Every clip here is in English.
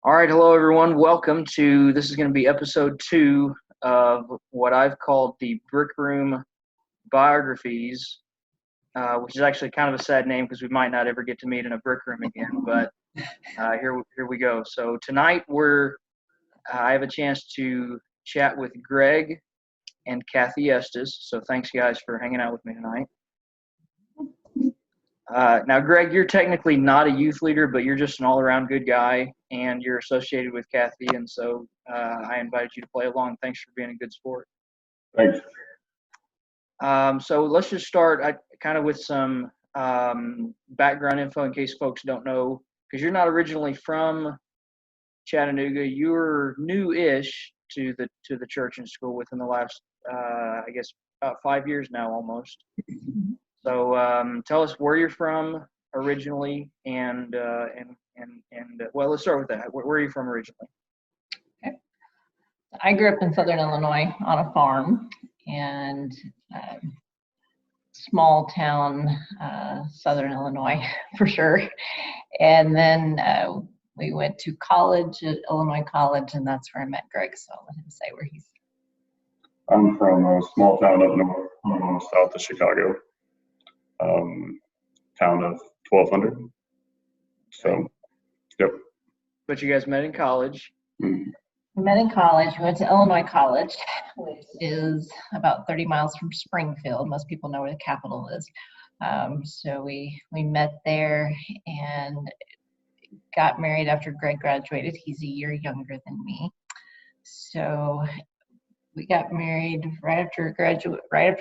All right, hello everyone. Welcome to this is going to be episode 2 of what I've called the Brickroom Biographies, which is actually kind of a sad name because we might not ever get to meet in a brick room again. But here we go. So tonight I have a chance to chat with Greg and Kathy Estes. So thanks guys for hanging out with me tonight. Now, Greg, you're technically not a youth leader, but you're just an all-around good guy, and you're associated with Kathy, and so I invited you to play along. Thanks for being a good sport. Thanks. So let's just start kind of with some background info in case folks don't know, because you're not originally from Chattanooga. You're new-ish to the church and school within the last, I guess, about 5 years now almost. So tell us where you're from originally, and well, let's start with that. Where are you from originally? Okay. I grew up in Southern Illinois on a farm, and small town Southern Illinois for sure. And then we went to college at Illinois College, and that's where I met Greg. So I'll let him say where he's. I'm from a small town up north, south of Chicago. Town of 1,200. So, yep. But you guys met in college. Mm-hmm. We met in college. We went to Illinois College, which is about 30 miles from Springfield. Most people know where the capital is. So we met there and got married after Greg graduated. He's a year younger than me. So we got married right after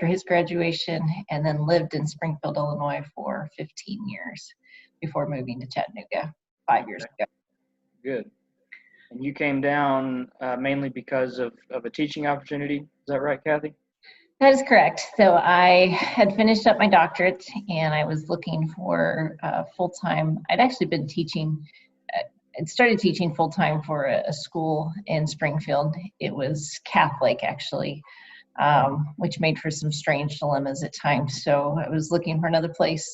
his graduation, and then lived in Springfield, Illinois for 15 years before moving to Chattanooga 5 years ago. Good. And you came down mainly because of a teaching opportunity. Is that right, Kathy? That is correct. So I had finished up my doctorate, and I was looking for full-time. I'd actually been teaching. I started teaching full-time for a school in Springfield. It was Catholic, actually, which made for some strange dilemmas at times. So I was looking for another place.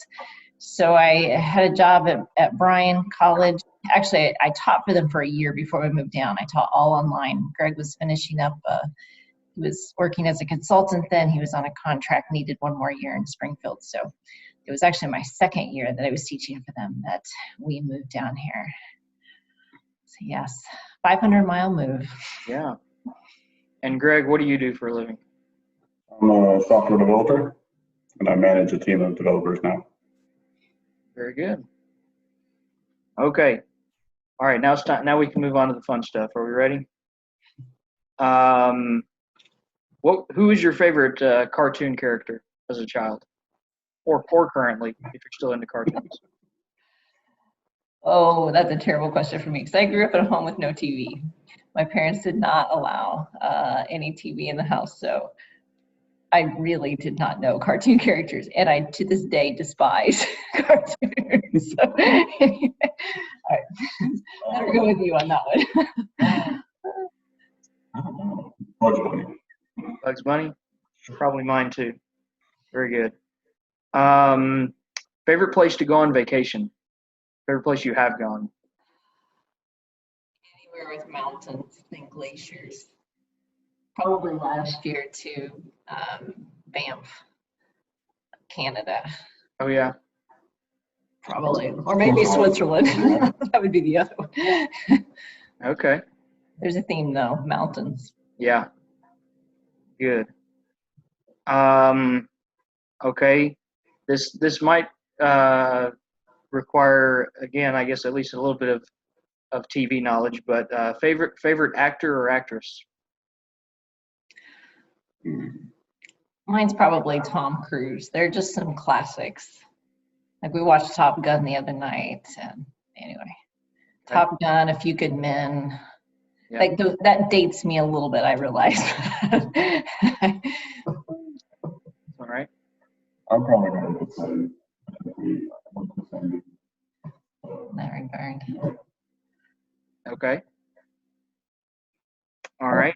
So I had a job at Bryan College. Actually, I taught for them for a year before we moved down. I taught all online. Greg was finishing up. He was working as a consultant then. He was on a contract, needed one more year in Springfield. So it was actually my second year that I was teaching for them that we moved down here. So yes, 500-mile move. Yeah. And Greg, what do you do for a living? I'm a software developer, and I manage a team of developers now. Very good. Okay. All right, now it's time. Now we can move on to the fun stuff. Are we ready? Who is your favorite cartoon character as a child, or currently, if you're still into cartoons? Oh, that's a terrible question for me because I grew up at a home with no TV. My parents did not allow any TV in the house, so I really did not know cartoon characters, and I, to this day, despise cartoons. So, anyway, all right, better go with you on that one. Bugs Bunny. Bugs Bunny? Probably mine too. Very good. Favorite place to go on vacation? Favorite place you have gone? Anywhere with mountains and glaciers. Probably last year to Banff, Canada. Oh yeah. Probably, or maybe Switzerland. That would be the other one. Okay. There's a theme though, mountains. Yeah. Good. Okay. This might require, again, I guess at least a little bit of TV knowledge, but favorite actor or actress? Mine's probably Tom Cruise. They're just some classics. Like we watched Top Gun the other night, and anyway, Top Gun, A Few Good Men. Yeah. Like that dates me a little bit, I realize. All right. I'm probably going to say in that regard. Okay. All right.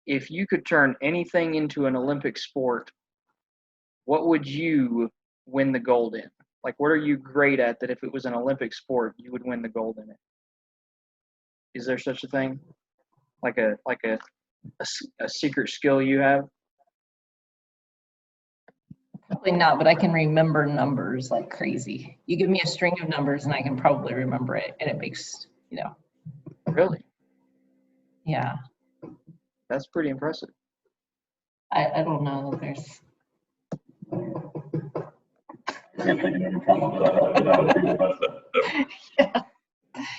If you could turn anything into an Olympic sport, what would you win the gold in? Like, what are you great at that if it was an Olympic sport, you would win the gold in it? Is there such a thing? Like a secret skill you have? Probably not, but I can remember numbers like crazy. You give me a string of numbers and I can probably remember it, and it makes, Really? yeah. That's pretty impressive. I don't know. There's. I can't think of any problems that people mess up. Yeah.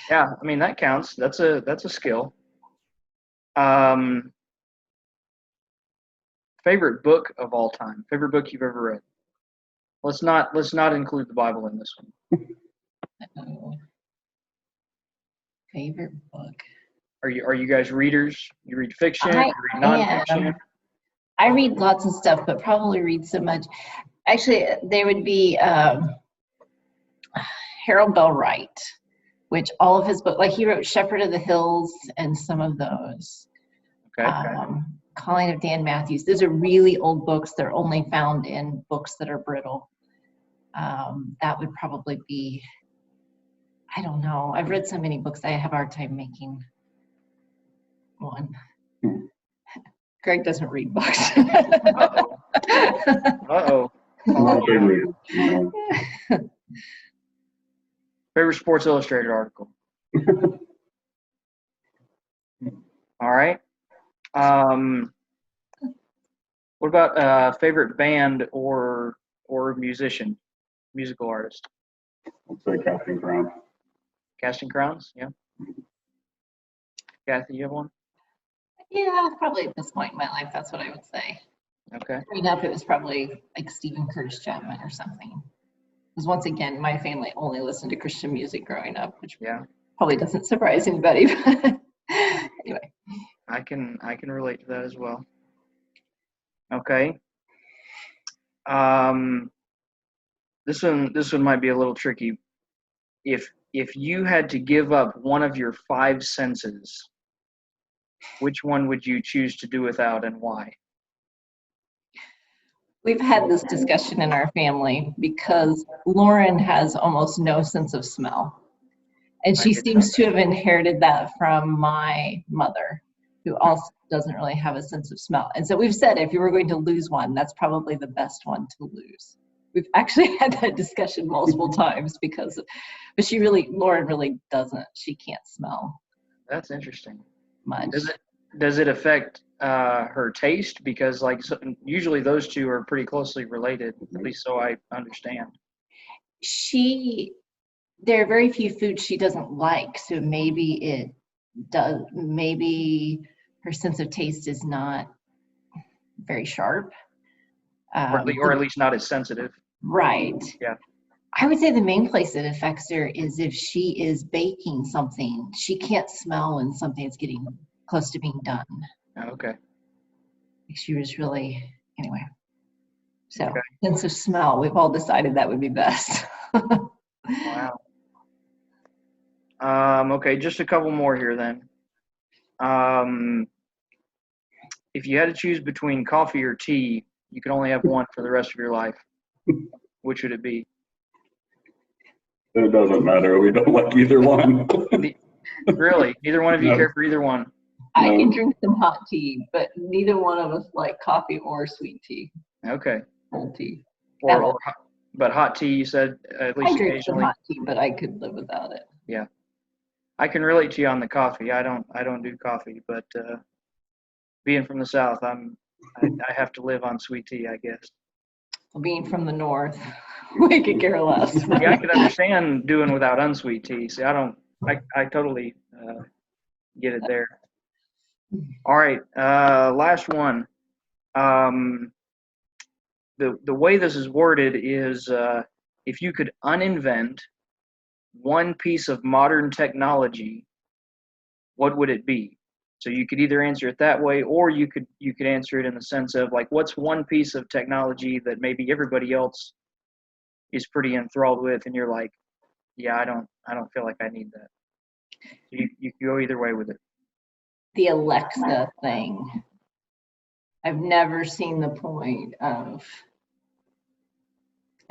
Yeah, I mean that counts. That's a skill. Favorite book of all time. Favorite book you've ever read. Let's not include the Bible in this one. Favorite book. Are you guys readers? You read fiction? You read nonfiction? I read lots of stuff, but probably read so much. Actually, there would be Harold Bell Wright, which all of his books, like he wrote Shepherd of the Hills and some of those. Okay. Calling of Dan Matthews. Those are really old books. They're only found in books that are brittle. That would probably be, I don't know. I've read so many books, I have a hard time making one. Greg doesn't read books. Uh-oh. Favorite Sports Illustrated article. All right. What about favorite band or musician, musical artist? I'd say Casting Crowns. Casting Crowns, yeah. Kathy, you have one? Yeah, probably at this point in my life, that's what I would say. Okay. Growing up, it was probably like Stephen Curtis Chapman or something. Because once again, my family only listened to Christian music growing up, which probably doesn't surprise anybody. But anyway, I can relate to that as well. Okay. This one might be a little tricky. If you had to give up one of your 5 senses, which one would you choose to do without and why? we've had this discussion in our family because Lauren has almost no sense of smell. And she seems to have inherited that from my mother, who also doesn't really have a sense of smell. And so we've said if you were going to lose one, that's probably the best one to lose. We've actually had that discussion multiple times but Lauren really doesn't. She can't smell. That's interesting. Much. Does it affect her taste? Because usually those two are pretty closely related, at least so I understand. There are very few foods she doesn't like, so maybe it does. Maybe her sense of taste is not very sharp, or at least not as sensitive. Right. Yeah. I would say the main place it affects her is if she is baking something. She can't smell when something's getting close to being done. Okay. She was really anyway. So okay. Sense of smell. We've all decided that would be best. Wow. Okay, just a couple more here then. If you had to choose between coffee or tea, you could only have one for the rest of your life. Which would it be? It doesn't matter. We don't like either one. Really? Neither one of you care for either one? I can drink some hot tea, but neither one of us like coffee or sweet tea. Okay. Cold tea. But hot tea, you said at least I drink occasionally. some hot tea, but I could live without it. Yeah, I can relate to you on the coffee. I don't do coffee, but being from the South, I have to live on sweet tea, I guess. Being from the North, we could care less. Yeah, I could understand doing without unsweet tea. See, I totally get it there. All right, last one. The way this is worded is if you could uninvent one piece of modern technology, what would it be? So you could either answer it that way, or you could answer it in the sense of what's one piece of technology that maybe everybody else is pretty enthralled with, and you're like, yeah, I don't feel like I need that. You go either way with it. The Alexa thing. I've never seen the point of.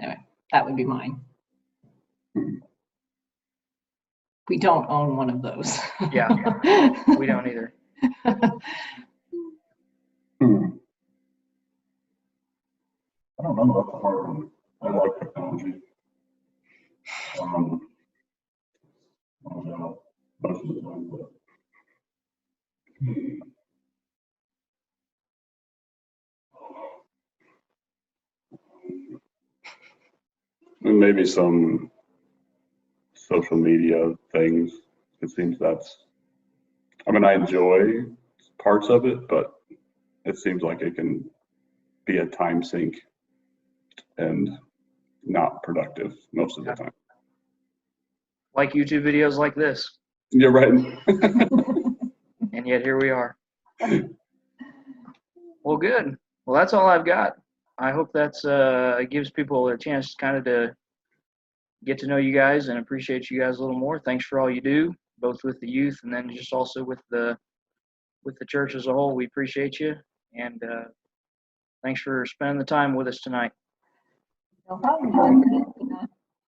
Anyway, that would be mine. We don't own one of those. Yeah, we don't either. I don't know, that's a hard one. I like technology. I don't know, most of the time, but. And maybe some social media things. It seems I mean, I enjoy parts of it, but it seems like it can be a time sink and not productive most of the time. Like YouTube videos like this. You're right. And yet here we are. Well, good. Well, that's all I've got. I hope that's gives people a chance kind of to get to know you guys and appreciate you guys a little more. Thanks for all you do, both with the youth and then just also with the church as a whole. We appreciate you, and thanks for spending the time with us tonight. No problem.